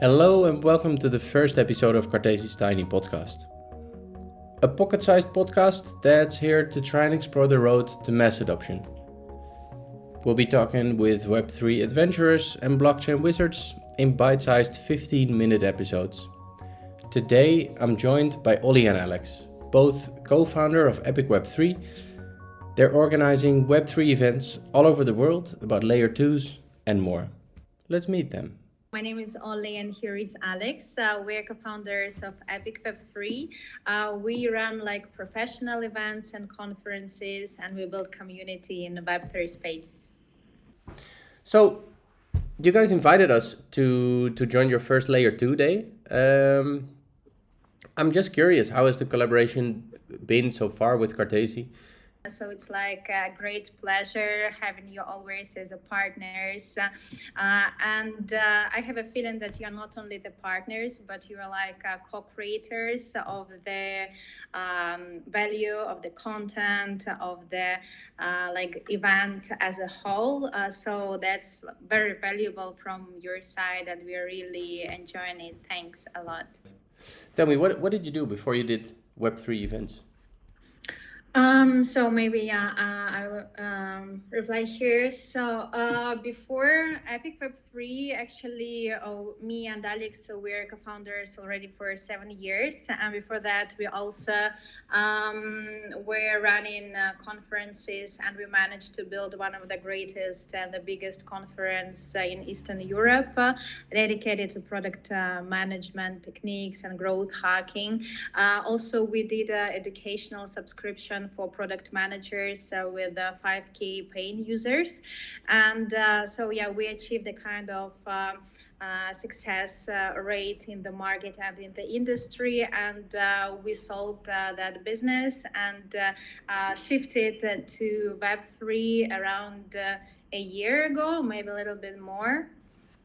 Hello and welcome to the first episode of Cartesi's Tiny Podcast. A pocket-sized podcast that's here to try and explore the road to mass adoption. We'll be talking with Web3 adventurers and blockchain wizards in bite-sized 15-minute episodes. Today I'm joined by Olly and Alex, both co-founder of Epic Web3. They're organizing Web3 events all over the world about layer 2s and more. Let's meet them. My name is Olly and here is Alex. We're co-founders of Epic Web3. We run professional events and conferences, and we build community in the Web3 space. So, you guys invited us to join your first layer 2 day. I'm just curious, how has the collaboration been so far with Cartesi? So it's a great pleasure having you always as a partners. And I have a feeling that you're not only the partners, but you're co-creators of the value of the content of the event as a whole. So that's very valuable from your side, and we're really enjoying it. Thanks a lot. Tell me, what did you do before you did Web3 events? So maybe I will reply here. So before Epic Web3, actually, me and Alex, so we're co-founders already for 7 years, and before that, we also were running conferences, and we managed to build one of the greatest and the biggest conference in Eastern Europe, dedicated to product management techniques and growth hacking. Also, we did an educational subscription for product managers with 5K paying users. And we achieved a kind of success rate in the market and in the industry, and we sold that business and shifted to Web3 around a year ago, maybe a little bit more.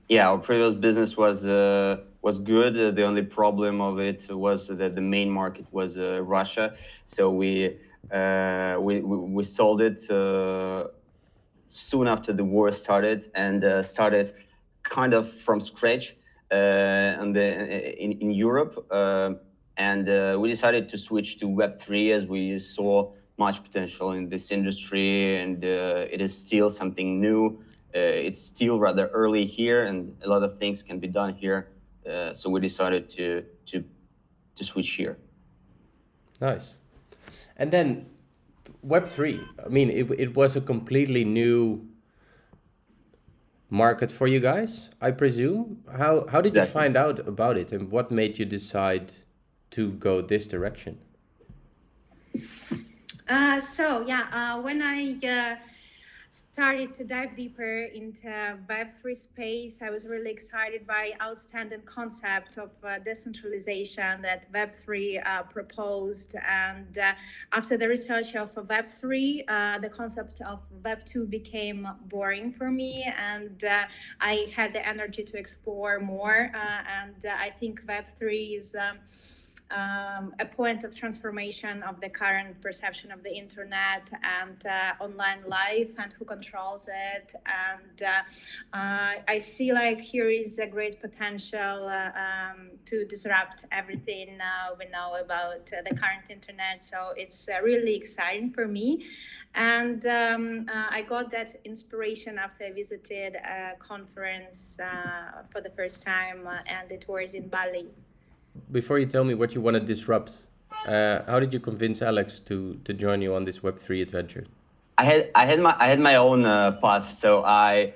Yeah, our previous business was good. The only problem of it was that the main market was Russia. So we sold it soon after the war started, and started kind of from scratch in Europe. And we decided to switch to Web3 as we saw much potential in this industry, and it is still something new. It's still rather early here, and a lot of things can be done here. So we decided to switch here. Nice. And then Web3, I mean, it was a completely new market for you guys, I presume. How did you find out about it, and what made you decide to go this direction? When I started to dive deeper into Web3 space, I was really excited by outstanding concept of decentralization that Web3 proposed. And after the research of Web3, the concept of Web2 became boring for me, and I had the energy to explore more. And I think Web3 is a point of transformation of the current perception of the internet and online life, and who controls it. And I see here is a great potential to disrupt everything we know about the current internet. So it's really exciting for me. And I got that inspiration after I visited a conference for the first time, and it was in Bali. Before you tell me what you want to disrupt, how did you convince Alex to join you on this Web3 adventure? I had my own path, so I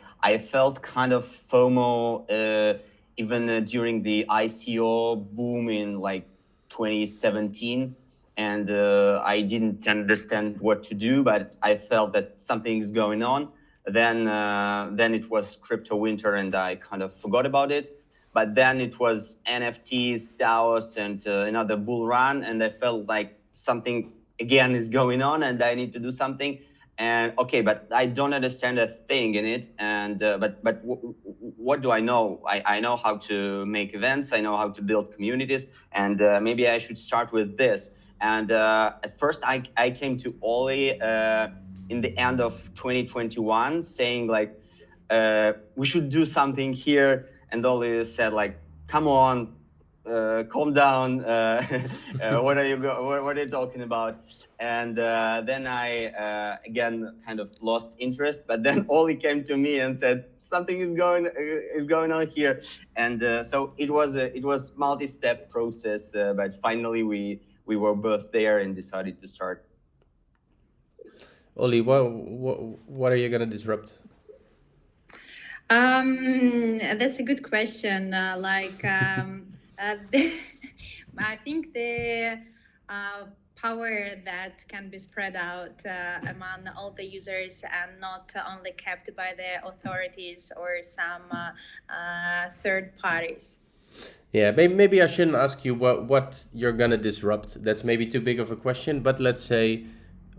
felt kind of FOMO even during the ICO boom in 2017, and I didn't understand what to do, but I felt that something is going on. Then it was crypto winter, and I kind of forgot about it. But then it was NFTs, DAOs, and another bull run, and I felt like something again is going on, and I need to do something. And okay, but I don't understand a thing in it. And but what do I know? I know how to make events. I know how to build communities, and maybe I should start with this. And at first, I came to Olly in the end of 2021, saying we should do something here. And Olly said come on, calm down. What are you talking about? And then I again kind of lost interest. But then Ollie came to me and said something is going on here. And so it was multi-step process. But finally we were both there and decided to start. Ollie, what are you gonna disrupt? That's a good question. I think the power that can be spread out among all the users and not only kept by the authorities or some third parties. Yeah, maybe I shouldn't ask you what you're gonna disrupt. That's maybe too big of a question. But let's say,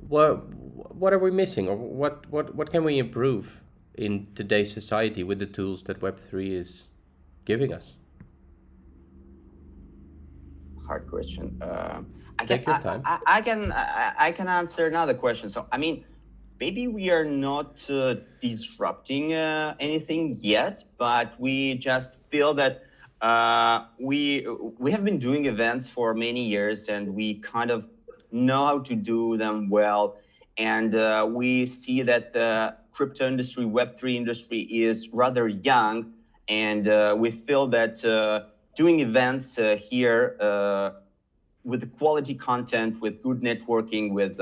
what are we missing, or what can we improve in today's society with the tools that Web3 is giving us? Hard question. Take your time. I can answer another question. So I mean, maybe we are not disrupting anything yet, but we just feel that we have been doing events for many years, and we kind of know how to do them well. And we see that the crypto industry, Web3 industry, is rather young, and we feel that doing events here with quality content, with good networking, with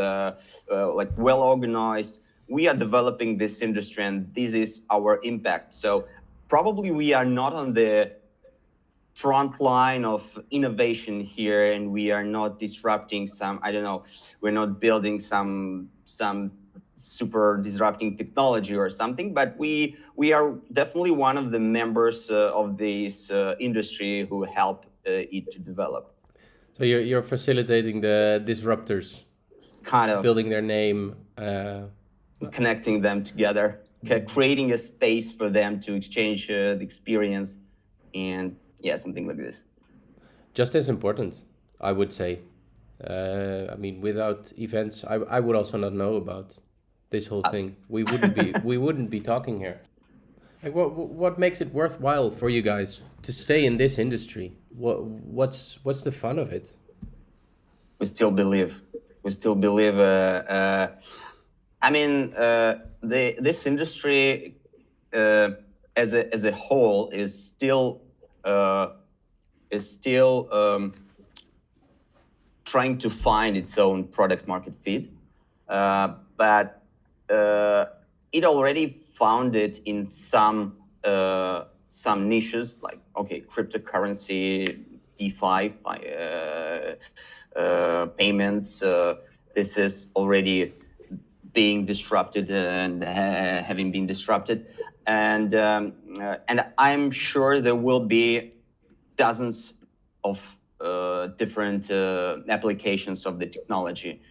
like well organized, we are developing this industry, and this is our impact. So probably we are not on the front line of innovation here, and we are not disrupting some, I don't know, we're not building some super disrupting technology or something, but we are definitely one of the members of this industry who help it to develop. So you're facilitating the disruptors, Kind of building their name, connecting them together, creating a space for them to exchange the experience, and yeah, something like this. just as important, I would say. I mean, without events, I would also not know about this whole thing. We wouldn't be talking here. Like, what makes it worthwhile for you guys to stay in this industry? What's the fun of it? We still believe. We still believe. I mean, this industry as a whole is still trying to find its own product market fit, but it already found it in some niches, like cryptocurrency, DeFi, payments. This is already being disrupted and having been disrupted, and I'm sure there will be dozens of different applications of the technology,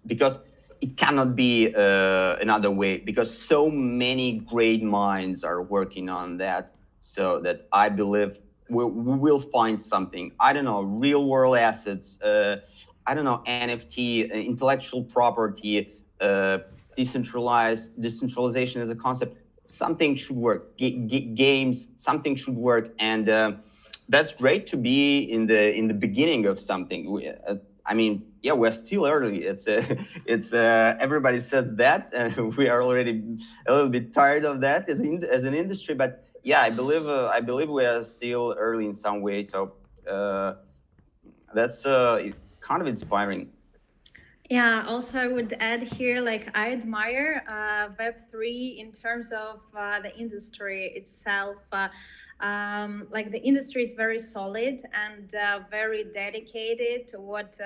because it cannot be another way, because so many great minds are working on that, so that I believe we will find something. I don't know, real world assets, I don't know, NFT, intellectual property, decentralization as a concept. Something should work. Games, something should work, and that's great to be in the beginning of something. I mean, yeah, we're still early. It's everybody says that, and we are already a little bit tired of that as an industry. But yeah, I believe we are still early in some way. So that's kind of inspiring. Yeah, also I would add here, like I admire Web3 in terms of the industry itself. Like the industry is very solid and very dedicated to what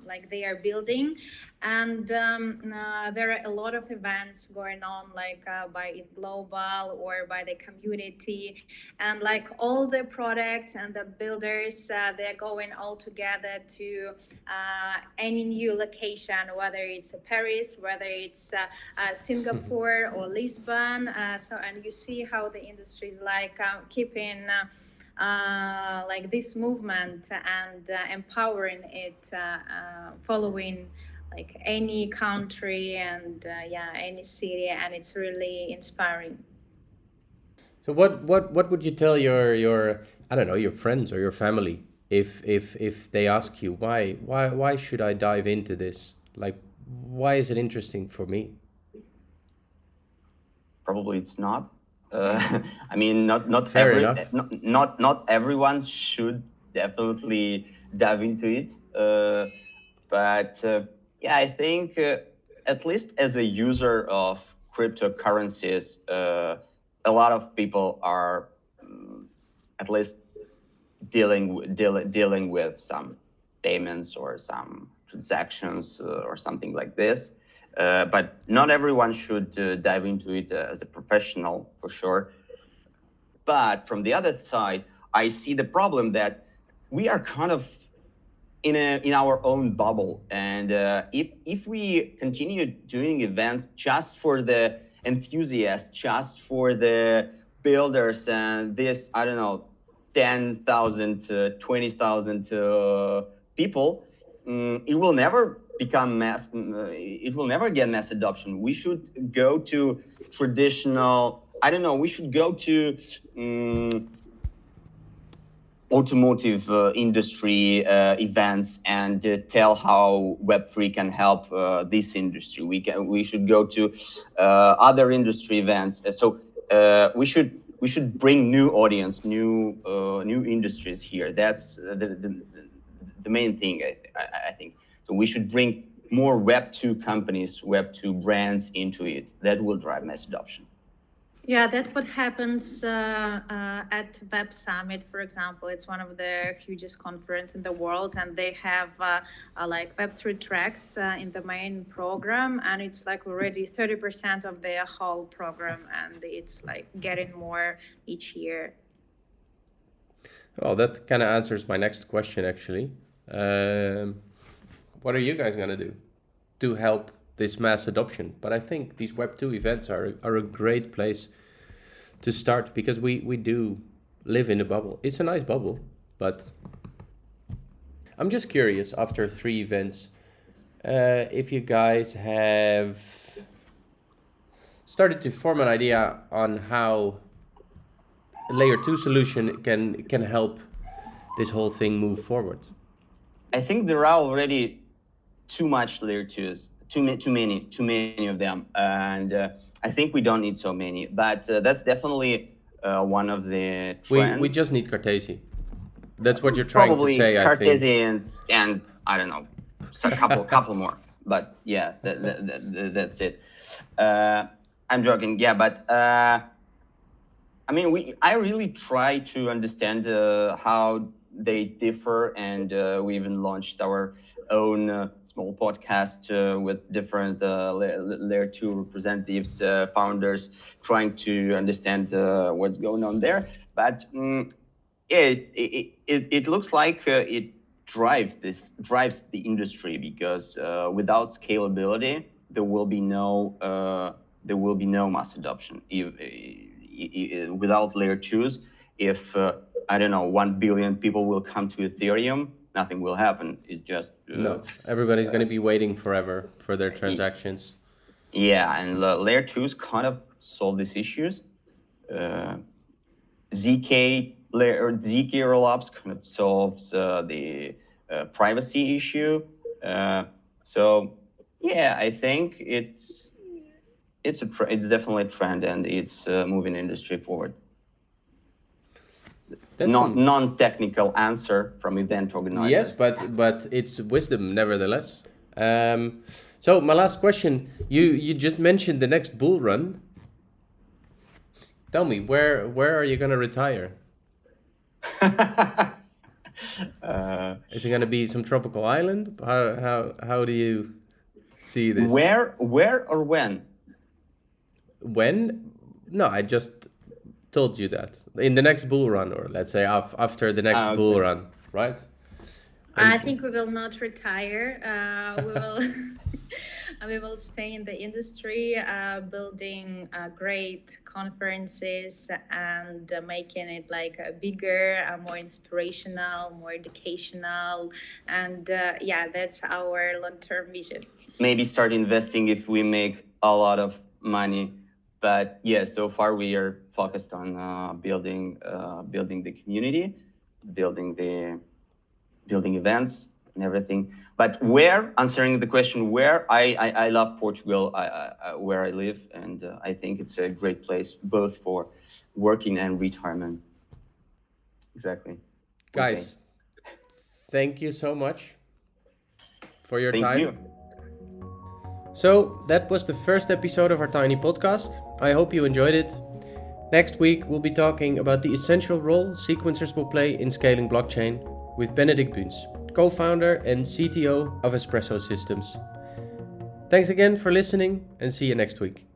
like they are building, and there are a lot of events going on, like by global or by the community, and like all the products and the builders, they're going all together to any new location, whether it's Paris, whether it's Singapore or Lisbon. And you see how the industry is like keeping like this movement and empowering it, following like any country and yeah, any city, and it's really inspiring. So what would you tell your I don't know, your friends or your family if they ask you why should I dive into this? Like, why is it interesting for me? Probably it's not. I mean, Fair enough. not everyone should definitely dive into it. But yeah, I think at least as a user of cryptocurrencies, a lot of people are at least dealing with some payments or some transactions or something like this. But not everyone should dive into it as a professional, for sure. But from the other side, I see the problem that we are kind of in our own bubble, and if we continue doing events just for the enthusiasts, just for the builders, and this, I don't know, 10,000 to 20,000 people, it will never become mass. It will never get mass adoption. We should go to traditional. I don't know. We should go to automotive industry events and tell how Web3 can help this industry. We should go to other industry events. So we should bring new audience, new industries here. That's the main thing, I think. So we should bring more Web2 companies, Web2 brands into it. That will drive mass adoption. Yeah, that's what happens at Web Summit, for example. It's one of the hugest conference in the world, and they have like Web3 tracks in the main program, and it's like already 30% of their whole program, and it's like getting more each year. Well, that kind of answers my next question, actually. What are you guys gonna do to help this mass adoption? But I think these Web2 events are a great place to start, because we do live in a bubble. It's a nice bubble, but I'm just curious, after 3 events, if you guys have started to form an idea on how a layer 2 solution can help this whole thing move forward. I think there are already too much layer 2s. Too many of them, and I think we don't need so many. But that's definitely one of the trends. We just need Cartesi. That's what you're trying Probably to say, I think. Cartesi and I don't know, a couple more. But yeah, that's it. I'm joking. Yeah, but I mean, I really try to understand how they differ, and we even launched our own small podcast with different layer 2 representatives, founders, trying to understand what's going on there. But it looks like it drives the industry, because without scalability, there will be no mass adoption. Without layer 2s, if I don't know, 1 billion people will come to Ethereum, nothing will happen. It's just no, everybody's going to be waiting forever for their transactions. Yeah, and layer 2s kind of solve these issues. ZK rollups kind of solves the privacy issue. So yeah, I think it's definitely a trend, and it's moving industry forward. Non-technical answer from event organizers. Yes, but it's wisdom nevertheless. So my last question, you just mentioned the next bull run. Tell me, where are you gonna retire? Is it gonna be some tropical island? How do you see this? Where or when? When? No, I just told you that in the next bull run, or let's say after the next bull run, right? I think we will not retire. We will stay in the industry, building great conferences and making it like bigger, more inspirational, more educational, and yeah, that's our long-term vision. Maybe start investing if we make a lot of money. But yeah, so far we are focused on building the community, building events and everything. But answering the question where, I love Portugal, where I live, and I think it's a great place both for working and retirement. Exactly. Guys, thank you so much for your time. Thank you. So that was the first episode of our tiny podcast. I hope you enjoyed it. Next week, we'll be talking about the essential role sequencers will play in scaling blockchain with Benedict Buens, co-founder and CTO of Espresso Systems. Thanks again for listening, and see you next week.